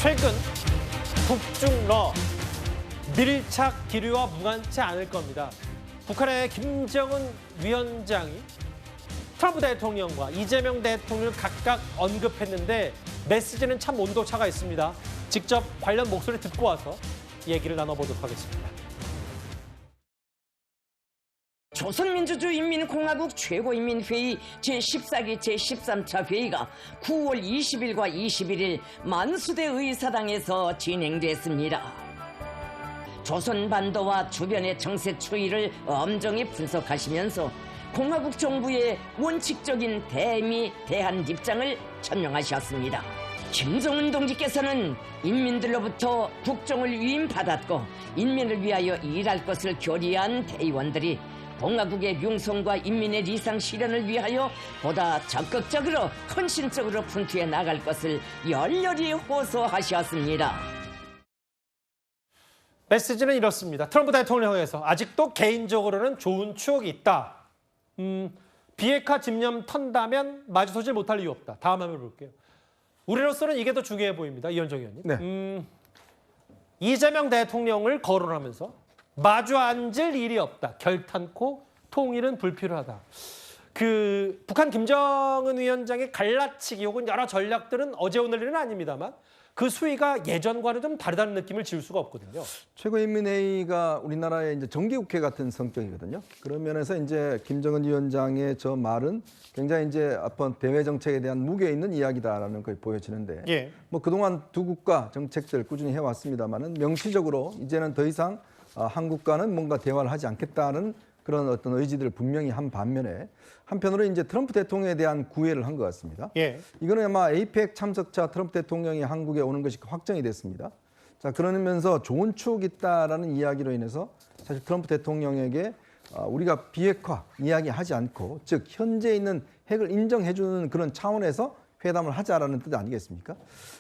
최근 북중러 밀착 기류와 무관치 않을 겁니다. 북한의 김정은 위원장이 트럼프 대통령과 이재명 대통령을 각각 언급했는데 메시지는 참 온도차가 있습니다. 직접 관련 목소리 듣고 와서 얘기를 나눠보도록 하겠습니다. 조선민주주의인민공화국 최고인민회의 제14기 제13차 회의가 9월 20일과 21일 만수대 의사당에서 진행됐습니다. 조선반도와 주변의 정세 추이를 엄정히 분석하시면서 공화국 정부의 원칙적인 대미 대한 입장을 천명하셨습니다. 김정은 동지께서는 인민들로부터 국정을 위임받았고 인민을 위하여 일할 것을 결의한 대의원들이 공화국의 융성과 인민의 리상 실현을 위하여 보다 적극적으로 헌신적으로 분투해 나갈 것을 열렬히 호소하셨습니다. 메시지는 이렇습니다. 트럼프 대통령에서 아직도 개인적으로는 좋은 추억이 있다. 비핵화 집념 턴다면 마주서질 못할 이유 없다. 다음 화면 볼게요. 우리로서는 이게 더 중요해 보입니다. 이현정 의원님. 네. 이재명 대통령을 거론하면서 마주 앉을 일이 없다. 결탄코 통일은 불필요하다. 북한 김정은 위원장의 갈라치기 혹은 여러 전략들은 어제 오늘 일은 아닙니다만 그 수위가 예전과는 좀 다르다는 느낌을 지울 수가 없거든요. 최고인민회의가 우리나라의 이제 정기국회 같은 성격이거든요. 그런 면에서 이제 김정은 위원장의 저 말은 굉장히 이제 어떤 대외 정책에 대한 무게 있는 이야기다라는 걸 보여지는데, 예. 뭐 그동안 두 국가 정책들 꾸준히 해왔습니다만은 명시적으로 이제는 더 이상 한국과는 뭔가 대화를 하지 않겠다는 그런 어떤 의지들을 분명히 한 반면에 한편으로 이제 트럼프 대통령에 대한 구애를 한 것 같습니다. 예. 이거는 아마 에이펙 참석자 트럼프 대통령이 한국에 오는 것이 확정이 됐습니다. 자, 그러면서 좋은 추억이 있다라는 이야기로 인해서 사실 트럼프 대통령에게 우리가 비핵화 이야기하지 않고 즉 현재 있는 핵을 인정해주는 그런 차원에서 회담을 하자라는 뜻 아니겠습니까?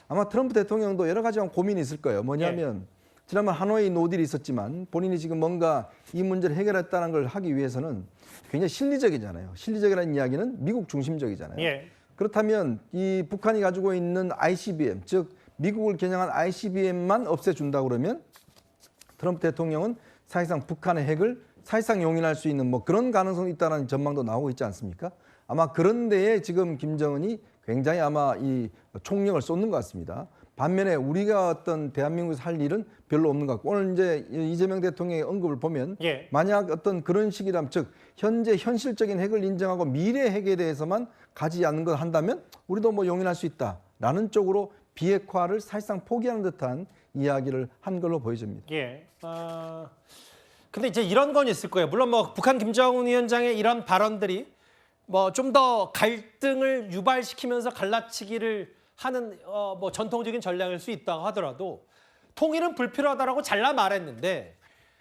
아마 트럼프 대통령도 여러 가지 고민이 있을 거예요. 뭐냐면 지난번 하노이 노딜이 있었지만 본인이 지금 뭔가 이 문제를 해결했다는 걸 하기 위해서는 굉장히 실리적이잖아요. 실리적이라는 이야기는 미국 중심적이잖아요. 예. 그렇다면 이 북한이 가지고 있는 ICBM, 즉 미국을 겨냥한 ICBM만 없애준다 그러면 트럼프 대통령은 사실상 북한의 핵을 사실상 용인할 수 있는 뭐 그런 가능성이 있다는 전망도 나오고 있지 않습니까? 아마 그런 데에 지금 김정은이 굉장히 아마 이 총력을 쏟는 것 같습니다. 반면에 우리가 어떤 대한민국에서 할 일은 별로 없는 것 같고 오늘 이제 이재명 대통령의 언급을 보면 만약 어떤 그런 식이라면 즉 현재 현실적인 핵을 인정하고 미래 핵에 대해서만 가지 않는 걸 한다면 우리도 뭐 용인할 수 있다라는 쪽으로 비핵화를 사실상 포기하는 듯한 이야기를 한 걸로 보여집니다. 예. 근데 이제 이런 건 있을 거예요. 물론 뭐 북한 김정은 위원장의 이런 발언들이 뭐 좀 더 갈등을 유발시키면서 갈라치기를 하는 뭐 전통적인 전략일 수 있다고 하더라도 통일은 불필요하다라고 잘라 말했는데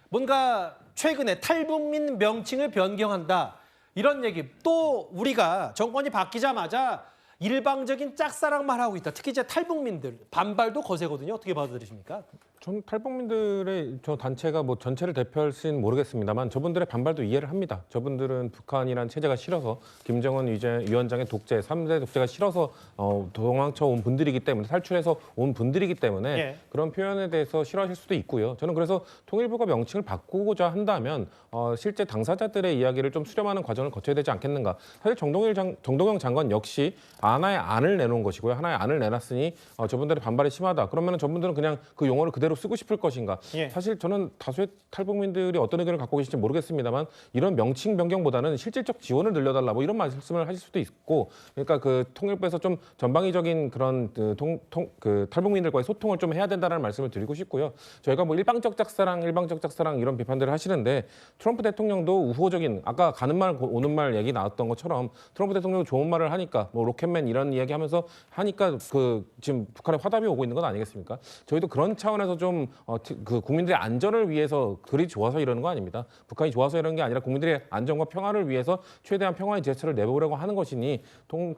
뭔가 최근에 탈북민 명칭을 변경한다 이런 얘기 또 우리가 정권이 바뀌자마자 일방적인 짝사랑만 하고 있다. 특히 이제 탈북민들 반발도 거세거든요. 어떻게 받아들이십니까? 전 탈북민들의 저 단체가 뭐 전체를 대표할지는 모르겠습니다만 저분들의 반발도 이해를 합니다. 저분들은 북한이란 체제가 싫어서 김정은 위원장의 독재, 3대 독재가 싫어서 도망쳐 온 분들이기 때문에 탈출해서 온 분들이기 때문에 그런 표현에 대해서 싫어하실 수도 있고요. 저는 그래서 통일부가 명칭을 바꾸고자 한다면 실제 당사자들의 이야기를 좀 수렴하는 과정을 거쳐야 되지 않겠는가. 사실 정동영 장관 역시 하나의 안을 내놓은 것이고요. 하나의 안을 내놨으니 저분들의 반발이 심하다. 그러면 저분들은 그냥 그 용어를 그대로 쓰고 싶을 것인가. 사실 저는 다수의 탈북민들이 어떤 의견을 갖고 계실지 모르겠습니다만 이런 명칭 변경보다는 실질적 지원을 늘려달라 뭐 이런 말씀을 하실 수도 있고 그러니까 그 통일부에서 좀 전방위적인 그런 그 탈북민들과의 소통을 좀 해야 된다는 말씀을 드리고 싶고요. 저희가 뭐 일방적 짝사랑 이런 비판들을 하시는데 트럼프 대통령도 우호적인 아까 가는 말 오는 말 얘기 나왔던 것처럼 트럼프 대통령도 좋은 말을 하니까 뭐 로켓맨 이런 이야기 하면서 하니까 그 지금 북한에 화답이 오고 있는 건 아니겠습니까? 저희도 그런 차원에서 좀 그 국민들의 안전을 위해서 그리 좋아서 이러는 거 아닙니다. 북한이 좋아서 이러는 게 아니라 국민들의 안전과 평화를 위해서 최대한 평화의 제스처를 내보려고 하는 것이니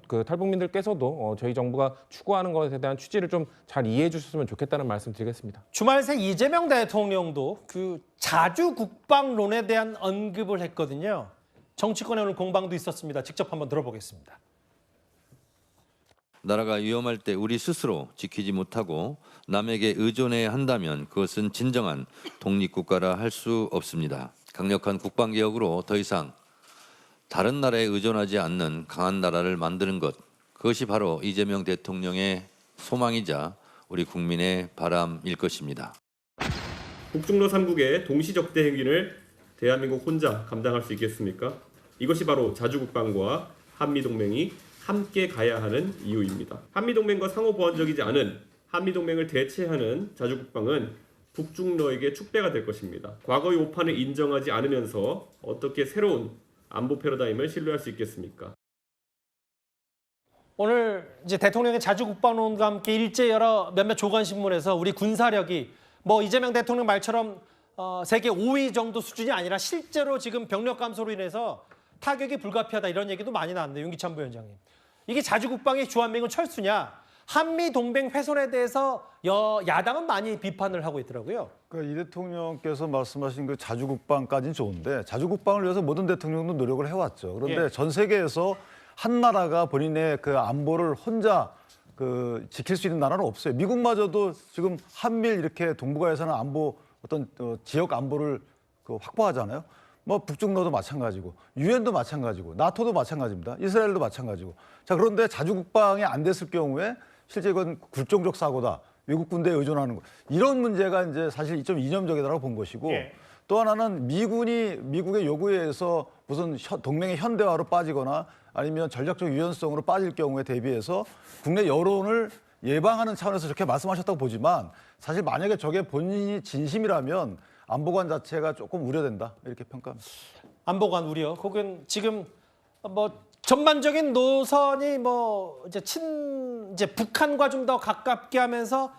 그 탈북민들께서도 저희 정부가 추구하는 것에 대한 취지를 좀 잘 이해해 주셨으면 좋겠다는 말씀 드리겠습니다. 주말 새 이재명 대통령도 그 자주 국방론에 대한 언급을 했거든요. 정치권에 오늘 공방도 있었습니다. 직접 한번 들어보겠습니다. 나라가 위험할 때 우리 스스로 지키지 못하고 남에게 의존해야 한다면 그것은 진정한 독립국가라 할 수 없습니다. 강력한 국방개혁으로 더 이상 다른 나라에 의존하지 않는 강한 나라를 만드는 것, 그것이 바로 이재명 대통령의 소망이자 우리 국민의 바람일 것입니다. 북중러 3국의 동시적대 행위를 대한민국 혼자 감당할 수 있겠습니까? 이것이 바로 자주국방과 한미동맹이 함께 가야 하는 이유입니다. 한미동맹과 상호보완적이지 않은 한미동맹을 대체하는 자주국방은 북중러에게 축배가 될 것입니다. 과거의 오판을 인정하지 않으면서 어떻게 새로운 안보 패러다임을 신뢰할 수 있겠습니까? 오늘 이제 대통령의 자주국방론과 함께 일제 여러 몇몇 조간 신문에서 우리 군사력이 뭐 이재명 대통령 말처럼 세계 5위 정도 수준이 아니라 실제로 지금 병력 감소로 인해서 타격이 불가피하다 이런 얘기도 많이 나왔는데 윤기찬 부위원장님. 이게 자주국방의 주한미군 철수냐? 한미 동맹 훼손에 대해서 야당은 많이 비판을 하고 있더라고요. 그러니까 이 대통령께서 말씀하신 그 자주국방까지는 좋은데 자주국방을 위해서 모든 대통령도 노력을 해왔죠. 그런데 예. 전 세계에서 한 나라가 본인의 그 안보를 혼자 그 지킬 수 있는 나라는 없어요. 미국마저도 지금 한밀 이렇게 동북아에서는 안보 어떤 지역 안보를 그 확보하잖아요. 뭐 북중러도 마찬가지고 유엔도 마찬가지고 나토도 마찬가지입니다. 이스라엘도 마찬가지고. 자, 그런데 자주국방이 안 됐을 경우에 실제 이건 굴종적 사고다. 외국 군대에 의존하는 거. 이런 문제가 이제 사실 좀 이념적이라고 본 것이고 예. 또 하나는 미국의 요구에 의해서 무슨 동맹의 현대화로 빠지거나 아니면 전략적 유연성으로 빠질 경우에 대비해서 국내 여론을 예방하는 차원에서 저렇게 말씀하셨다고 보지만 사실 만약에 저게 본인이 진심이라면 안보관 자체가 조금 우려된다 이렇게 평가합니다. 안보관 우려. 혹은 지금 뭐 전반적인 노선이 뭐 이제 북한과 좀 더 가깝게 하면서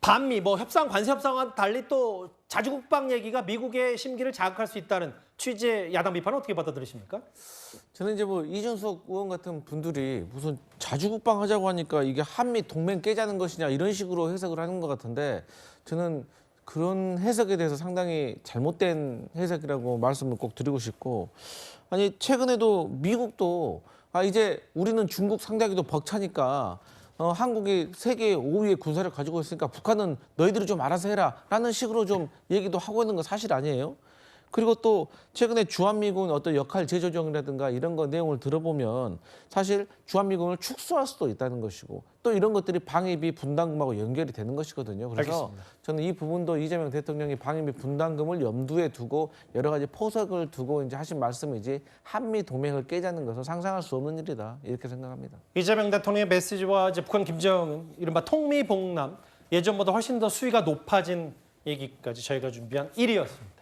반미 뭐 협상 관세 협상과 달리 또 자주국방 얘기가 미국의 심기를 자극할 수 있다는 취지의 야당 비판은 어떻게 받아들이십니까? 저는 이제 뭐 이준석 의원 같은 분들이 무슨 자주국방 하자고 하니까 이게 한미 동맹 깨자는 것이냐 이런 식으로 해석을 하는 것 같은데 저는 그런 해석에 대해서 상당히 잘못된 해석이라고 말씀을 꼭 드리고 싶고 아니 최근에도 미국도 이제 우리는 중국 상대하기도 벅차니까 한국이 세계 5위의 군사력 가지고 있으니까 북한은 너희들이 좀 알아서 해라 라는 식으로 좀 얘기도 하고 있는 건 사실 아니에요? 그리고 또 최근에 주한미군 어떤 역할 재조정이라든가 이런 거 내용을 들어보면 사실 주한미군을 축소할 수도 있다는 것이고 또 이런 것들이 방위비 분담금하고 연결이 되는 것이거든요. 그래서 알겠습니다. 저는 이 부분도 이재명 대통령이 방위비 분담금을 염두에 두고 여러 가지 포석을 두고 이제 하신 말씀이지 한미 동맹을 깨자는 것은 상상할 수 없는 일이다 이렇게 생각합니다. 이재명 대통령의 메시지와 이제 북한 김정은 이른바 통미봉남 예전보다 훨씬 더 수위가 높아진 얘기까지 저희가 준비한 1위였습니다.